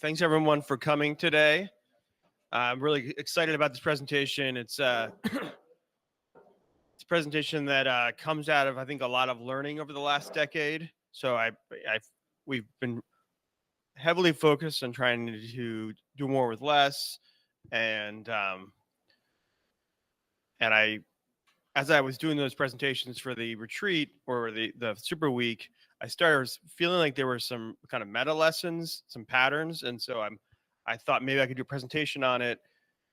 Thanks everyone for coming today. I'm really excited about this presentation. It's it's a presentation that comes out of, I think, a lot of learning over the last decade. So we've been heavily focused on trying to do more with less, and as I was doing those presentations for the retreat or the super week, I started feeling like there were some kind of meta lessons, some patterns, and so I thought maybe I could do a presentation on it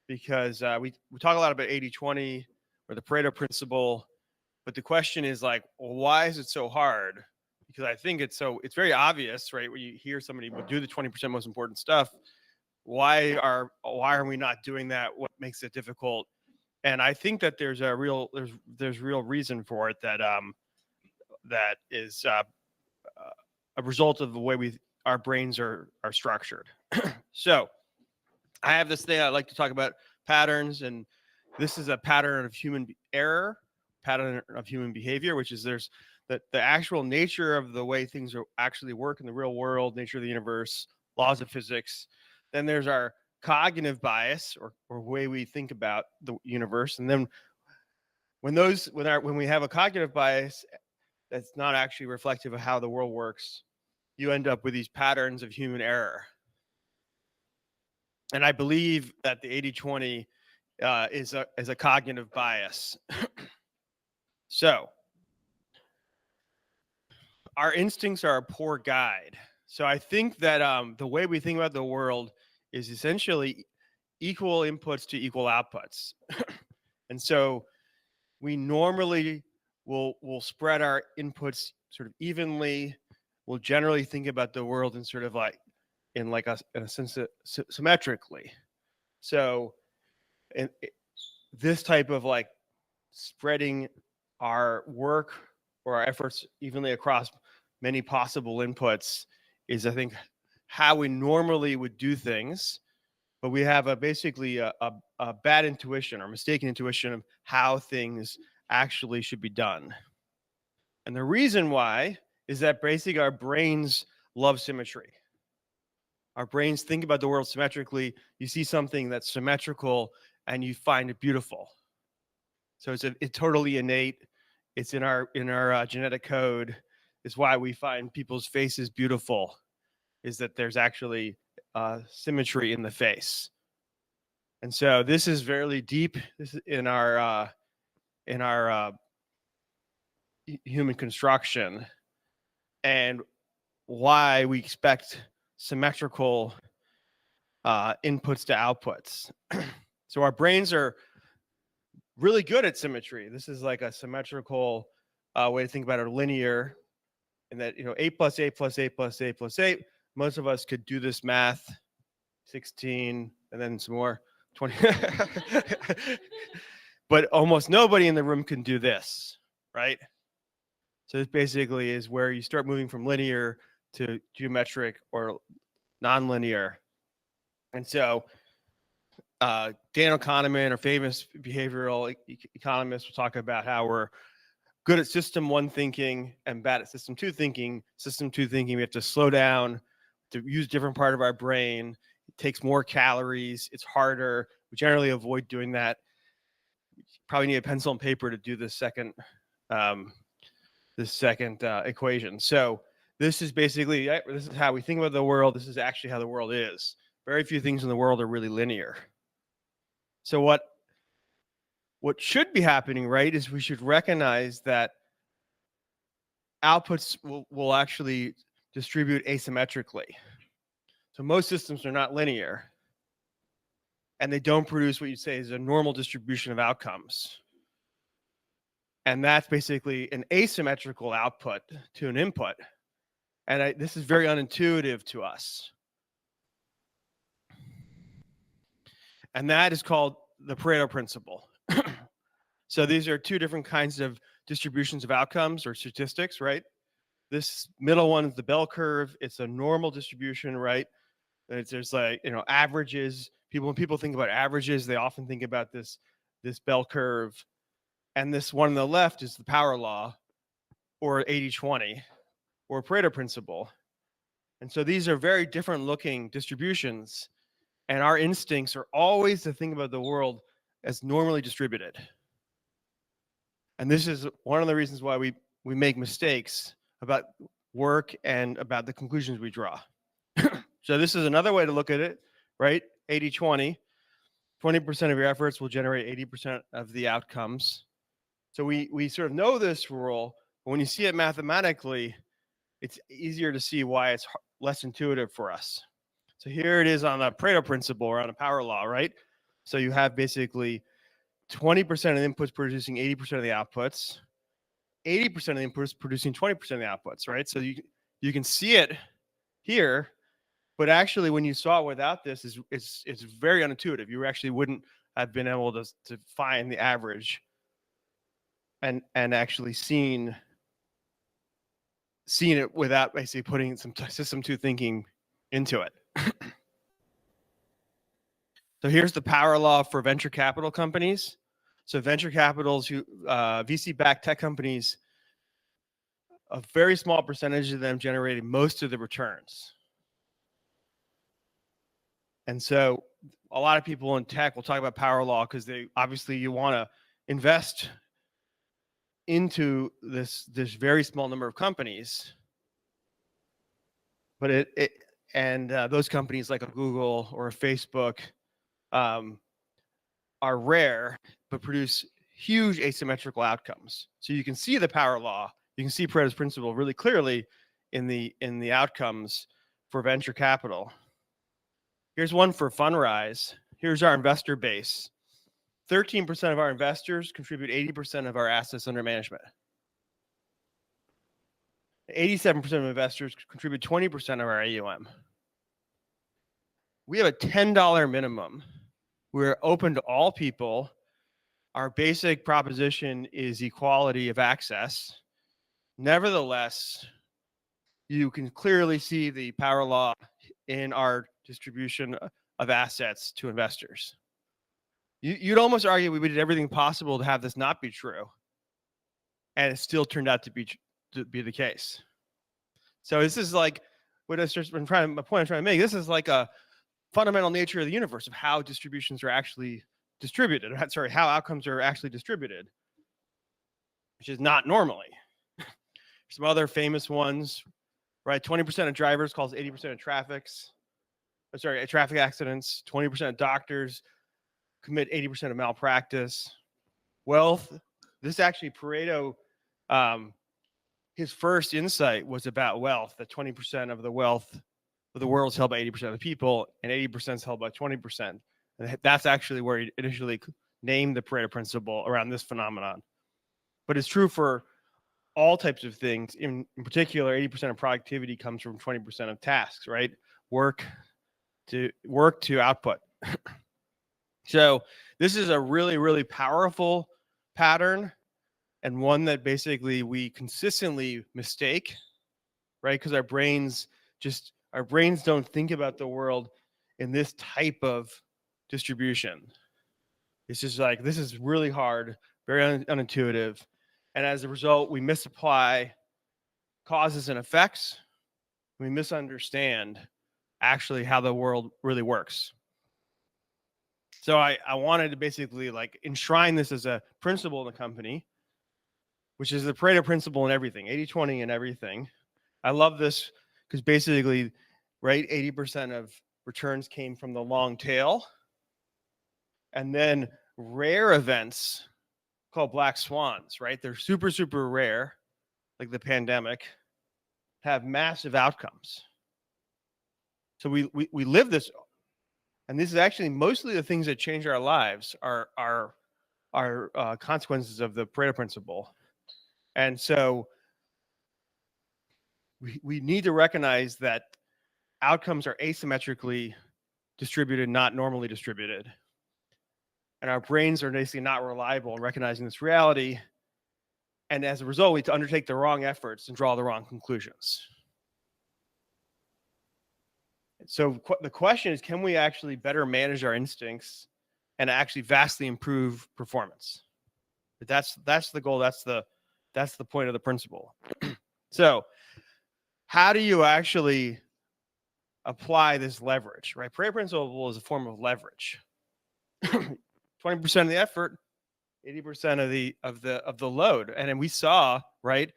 because we talk a lot about 80-20 or the Pareto Principle, but the question is like, well, why is it so hard? Because I think it's very obvious, right? When you hear somebody do the 20% most important stuff, why are we not doing that? What makes it difficult? And I think that there's real reason for it that is a result of the way our brains are structured. So I have this thing I like to talk about, patterns, and this is a pattern of human error, pattern of human behavior, which is there's the actual nature of the way things actually work in the real world, nature of the universe, laws of physics. Then there's our cognitive bias or way we think about the universe, and then when we have a cognitive bias that's not actually reflective of how the world works, you end up with these patterns of human error. And I believe that the 80-20 is a cognitive bias. So our instincts are a poor guide. So I think that the way we think about the world is essentially equal inputs to equal outputs. And so we normally will spread our inputs sort of evenly. We'll generally think about the world in sort of like in a sense symmetrically. So this type of like spreading our work or our efforts evenly across many possible inputs is, I think, how we normally would do things. But we have basically a bad intuition or mistaken intuition of how things actually should be done. And the reason why is that basically our brains love symmetry. Our brains think about the world symmetrically. You see something that's symmetrical and you find it beautiful. So it's totally innate. It's in our genetic code. It's why we find people's faces beautiful, is that there's actually symmetry in the face. And so this is very deep. This is in our human construction, and why we expect symmetrical inputs to outputs. So our brains are really good at symmetry. This is like a symmetrical way to think about it, linear, and that 8 plus 8 plus 8 plus 8 plus 8. Most of us could do this math, 16, and then some more, 20. But almost nobody in the room can do this, right? So this basically is where you start moving from linear to geometric or nonlinear. And so Daniel Kahneman, a famous behavioral economist, will talk about how we're good at system one thinking and bad at system two thinking. System two thinking, we have to slow down, to use different part of our brain. It takes more calories. It's harder. We generally avoid doing that. You probably need a pencil and paper to do this second equation. So this is basically, this is how we think about the world. This is actually how the world is. Very few things in the world are really linear. So what should be happening, right, is we should recognize that outputs will actually distribute asymmetrically. So most systems are not linear, and they don't produce what you'd say is a normal distribution of outcomes. And that's basically an asymmetrical output to an input. And this is very unintuitive to us. And that is called the Pareto Principle. So these are two different kinds of distributions of outcomes or statistics, right? This middle one is the bell curve. It's a normal distribution, right? There's like, averages. When people think about averages, they often think about this bell curve. And this one on the left is the power law, or 80-20, or Pareto Principle. And so these are very different looking distributions, and our instincts are always to think about the world as normally distributed. And this is one of the reasons why we make mistakes about work and about the conclusions we draw. So this is another way to look at it, right? 80-20. 20% of your efforts will generate 80% of the outcomes. So we sort of know this rule, but when you see it mathematically, it's easier to see why it's less intuitive for us. So here it is on the Pareto Principle or on a power law, right? So you have basically 20% of the inputs producing 80% of the outputs, 80% of the inputs producing 20% of the outputs, right? So you can see it here, but actually when you saw it without this, it's very unintuitive. You actually wouldn't have been able to find the average and actually seen it without basically putting some system two thinking into it. So here's the power law for venture capital companies. So venture capitals, VC-backed tech companies, a very small percentage of them generated most of the returns. And so a lot of people in tech will talk about power law because they obviously you want to invest into this very small number of companies. But those companies like a Google or a Facebook are rare, but produce huge asymmetrical outcomes. So you can see the power law, you can see Pareto's principle really clearly in the outcomes for venture capital. Here's one for Fundrise. Here's our investor base. 13% of our investors contribute 80% of our assets under management. 87% of investors contribute 20% of our AUM. We have a $10 minimum. We're open to all people. Our basic proposition is equality of access. Nevertheless, you can clearly see the power law in our distribution of assets to investors. You'd almost argue we did everything possible to have this not be true, and it still turned out to be the case. So this is like what my point I'm trying to make. This is like a fundamental nature of the universe of how distributions are actually distributed. Sorry, how outcomes are actually distributed, which is not normally. Some other famous ones, right? 20% of drivers cause 80% of traffic accidents. 20% of doctors commit 80% of malpractice. Wealth. This actually Pareto, his first insight was about wealth. That 20% of the wealth of the world is held by 80% of the people, and 80% is held by 20%. And that's actually where he initially named the Pareto principle around this phenomenon. But it's true for all types of things. In particular, 80% of productivity comes from 20% of tasks, right? Work to output. So this is a really, really powerful pattern, and one that basically we consistently mistake, right? Because our brains don't think about the world in this type of distribution. It's just like, this is really hard, very unintuitive. And as a result, we misapply causes and effects. We misunderstand actually how the world really works. So I wanted to basically like enshrine this as a principle in the company, which is the Pareto principle in everything, 80-20 in everything. I love this because basically, right, 80% of returns came from the long tail. And then rare events called black swans, right? They're super, super rare, like the pandemic, have massive outcomes. So we live this, and this is actually mostly the things that change our lives are consequences of the Pareto principle. And so we need to recognize that outcomes are asymmetrically distributed, not normally distributed. And our brains are basically not reliable in recognizing this reality. And as a result, we undertake the wrong efforts and draw the wrong conclusions. So the question is, can we actually better manage our instincts and actually vastly improve performance? But that's the goal. That's the point of the principle. So how do you actually apply this leverage, right? Pareto Principle is a form of leverage. 20% of the effort, 80% of the load. And then we saw, right,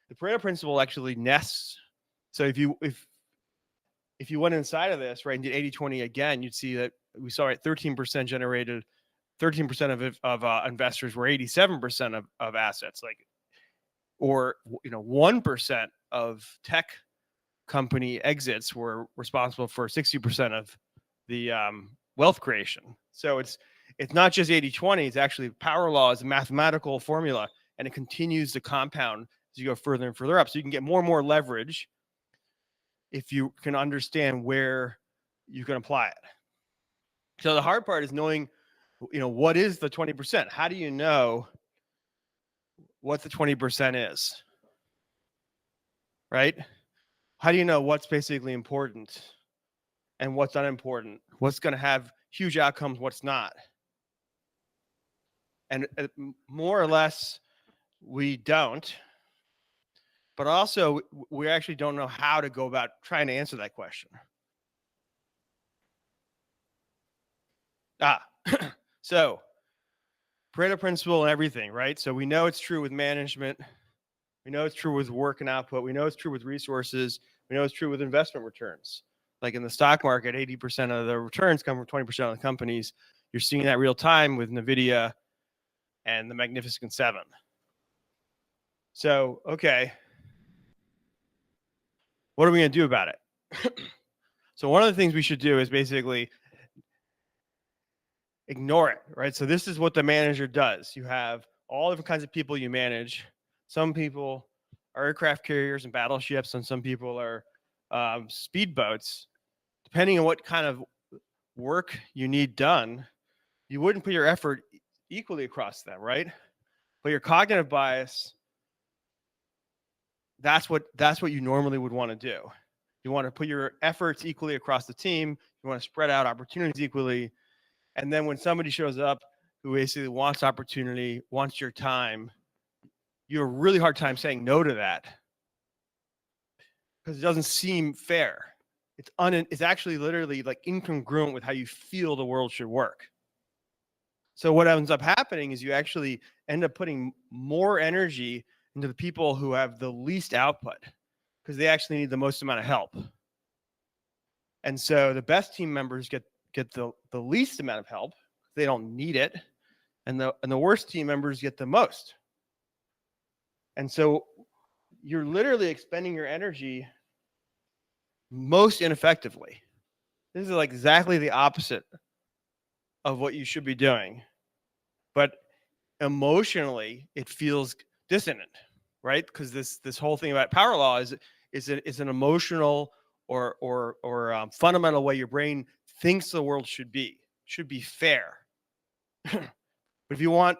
the Pareto Principle actually nests. So if you went inside of this, right, and did 80-20 again, you'd see that we saw, right, 13% generated, 13% of investors were 87% of assets, like, or 1% of tech company exits were responsible for 60% of the wealth creation. So it's not just 80-20, it's actually power law is a mathematical formula, and it continues to compound as you go further and further up. So you can get more and more leverage if you can understand where you can apply it. So the hard part is knowing, what is the 20%? How do you know what the 20% is? Right? How do you know what's basically important and what's unimportant? What's going to have huge outcomes, what's not? And more or less, we don't. But also, we actually don't know how to go about trying to answer that question. So Pareto Principle and everything, right? So we know it's true with management. We know it's true with work and output. We know it's true with resources. We know it's true with investment returns. Like in the stock market, 80% of the returns come from 20% of the companies. You're seeing that real time with NVIDIA and the Magnificent Seven. So, okay, what are we going to do about it? So one of the things we should do is basically ignore it, right? So this is what the manager does. You have all different kinds of people you manage. Some people are aircraft carriers and battleships, and some people are speedboats. Depending on what kind of work you need done, you wouldn't put your effort equally across them, right? But your cognitive bias, that's what you normally would want to do. You want to put your efforts equally across the team. You want to spread out opportunities equally. And then when somebody shows up who basically wants opportunity, wants your time, you have a really hard time saying no to that because it doesn't seem fair. It's actually literally like incongruent with how you feel the world should work. So what ends up happening is you actually end up putting more energy into the people who have the least output because they actually need the most amount of help. And so the best team members get the least amount of help. They don't need it. And the worst team members get the most. And so you're literally expending your energy most ineffectively. This is like exactly the opposite of what you should be doing. But emotionally, it feels dissonant, right? Because this whole thing about power law is an emotional or fundamental way your brain thinks the world should be fair. But if you want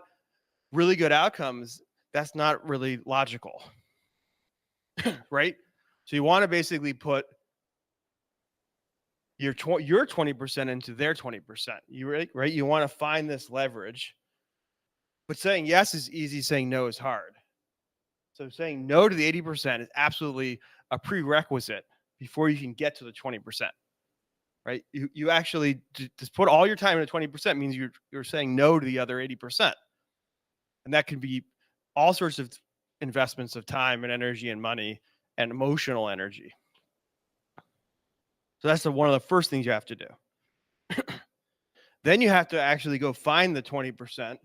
really good outcomes, that's not really logical, right? So you want to basically put your 20% into their 20%. Right? You want to find this leverage. But saying yes is easy, saying no is hard. So saying no to the 80% is absolutely a prerequisite before you can get to the 20%. Right? You actually just put all your time into 20% means you're saying no to the other 80%. And that can be all sorts of investments of time and energy and money and emotional energy. So that's one of the first things you have to do. Then you have to actually go find the 20%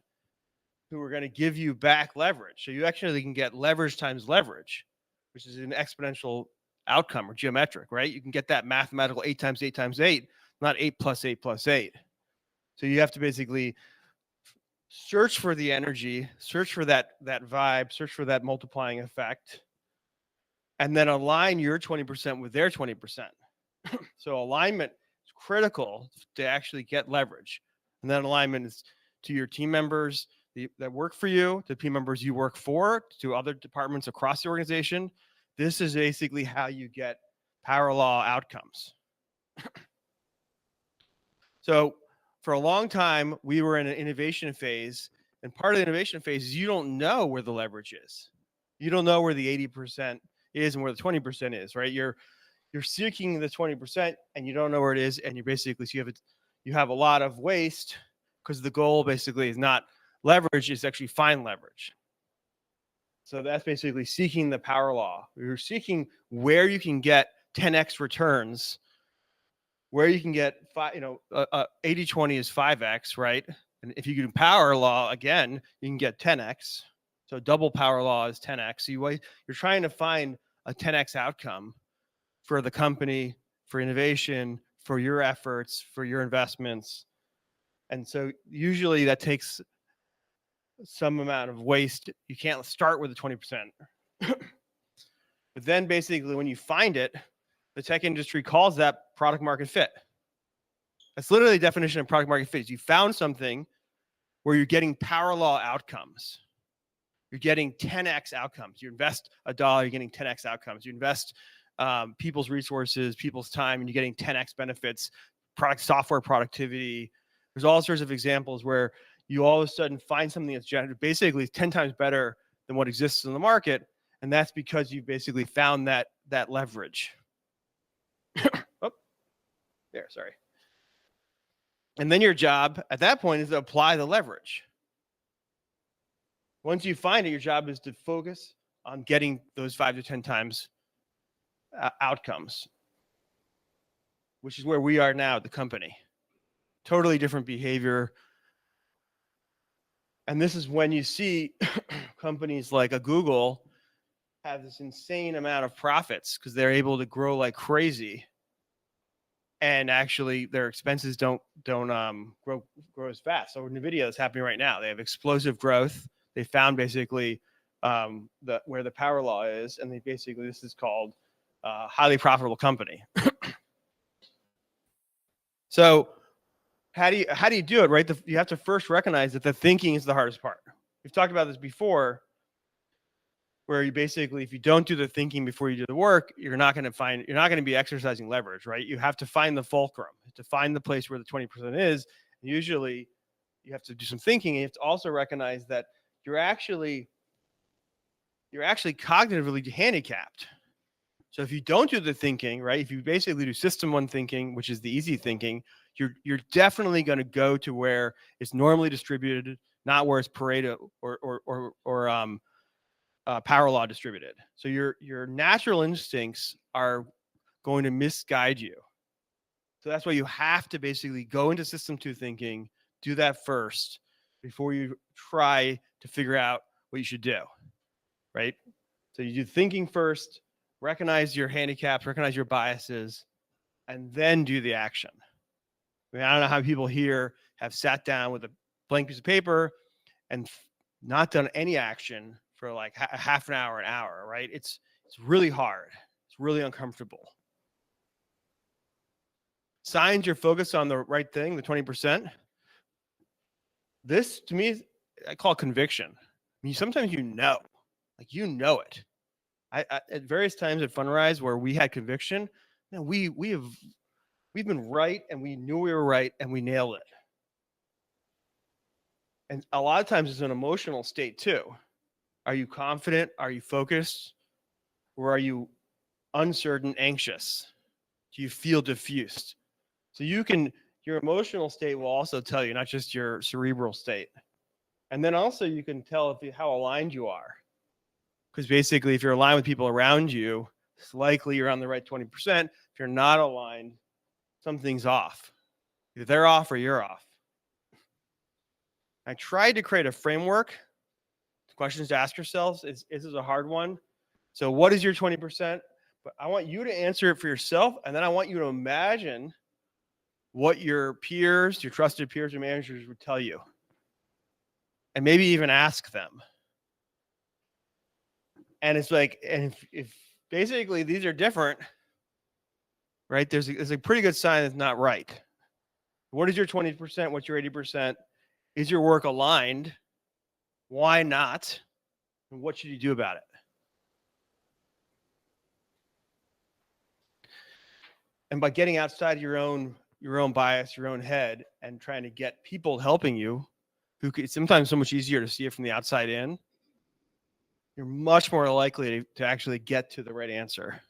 who are going to give you back leverage. So you actually can get leverage times leverage, which is an exponential outcome or geometric, right? You can get that mathematical 8 times 8 times 8, not 8 plus 8 plus 8. So you have to basically search for the energy, search for that vibe, search for that multiplying effect, and then align your 20% with their 20%. So alignment is critical to actually get leverage. And then alignment is to your team members that work for you, to team members you work for, to other departments across the organization. This is basically how you get power law outcomes. So for a long time, we were in an innovation phase. And part of the innovation phase is you don't know where the leverage is. You don't know where the 80% is and where the 20% is, right? you're seeking the 20% and you don't know where it is, and you basically, so you have a lot of waste, because the goal basically is not leverage, it's actually find leverage. So that's basically seeking the power law. You're seeking where you can get 10x returns, where you can get 80-20 is 5x, right? And if you do power law again, you can get 10x. So double power law is 10x. So you're trying to find a 10x outcome for the company, for innovation, for your efforts, for your investments. And so usually that takes some amount of waste. You can't start with the 20%. But then basically when you find it, the tech industry calls that product market fit. That's literally the definition of product market fit. You found something where you're getting power law outcomes. You're getting 10x outcomes. You invest $1, you're getting 10x outcomes. You invest people's resources, people's time, and you're getting 10x benefits, software productivity. There's all sorts of examples where you all of a sudden find something that's basically 10 times better than what exists in the market, and that's because you basically found that leverage. Oh, there, sorry. And then your job at that point is to apply the leverage. Once you find it, your job is to focus on getting those 5 to 10 times outcomes, which is where we are now at the company. Totally different behavior. And this is when you see companies like a Google have this insane amount of profits because they're able to grow like crazy. And actually their expenses don't grow as fast. So NVIDIA is happening right now. They have explosive growth. They found basically where the power law is, and this is called a highly profitable company. So how do you do it, right? You have to first recognize that the thinking is the hardest part. We've talked about this before, where you basically, if you don't do the thinking before you do the work, you're not going to be exercising leverage, right? You have to find the fulcrum, to find the place where the 20% is. Usually you have to do some thinking, and you have to also recognize that you're actually cognitively handicapped. So if you don't do the thinking, right, if you basically do system one thinking, which is the easy thinking, you're definitely going to go to where it's normally distributed, not where it's Pareto or power law distributed. So your natural instincts are going to misguide you. So that's why you have to basically go into system two thinking, do that first before you try to figure out what you should do, right? So you do thinking first, recognize your handicaps, recognize your biases, and then do the action. I mean, I don't know how people here have sat down with a blank piece of paper and not done any action for like half an hour, right? It's really hard. It's really uncomfortable. Signs you're focused on the right thing, the 20%. This, to me, I call conviction. I mean, sometimes you know it. I at various times at Fundrise where we had conviction, we've been right, and we knew we were right, and we nailed it. And a lot of times it's an emotional state too. Are you confident? Are you focused? Or are you uncertain, anxious? Do you feel diffused? So your emotional state will also tell you, not just your cerebral state. And then also you can tell how aligned you are. Because basically, if you're aligned with people around you, it's likely you're on the right 20%. If you're not aligned, something's off. Either they're off or you're off. I tried to create a framework. Questions to ask yourselves. This is a hard one. So what is your 20%? But I want you to answer it for yourself. And then I want you to imagine what your peers, your trusted peers or managers would tell you. And maybe even ask them. And it's like, and if basically these are different, right? There's a pretty good sign it's not right. What is your 20%? What's your 80%? Is your work aligned? Why not? And what should you do about it? And by getting outside your own bias, your own head, and trying to get people helping you, it's sometimes so much easier to see it from the outside in, you're much more likely to actually get to the right answer.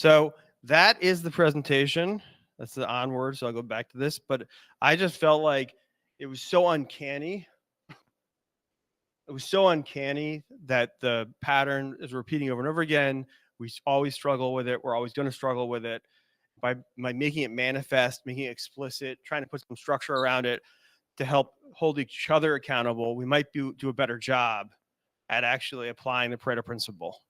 So that is the presentation. That's the onward. So I'll go back to this, but I just felt like it was so uncanny. It was so uncanny that the pattern is repeating over and over again. We always struggle with it. We're always going to struggle with it. By making it manifest, making it explicit, trying to put some structure around it to help hold each other accountable, we might do a better job at actually applying the Pareto principle.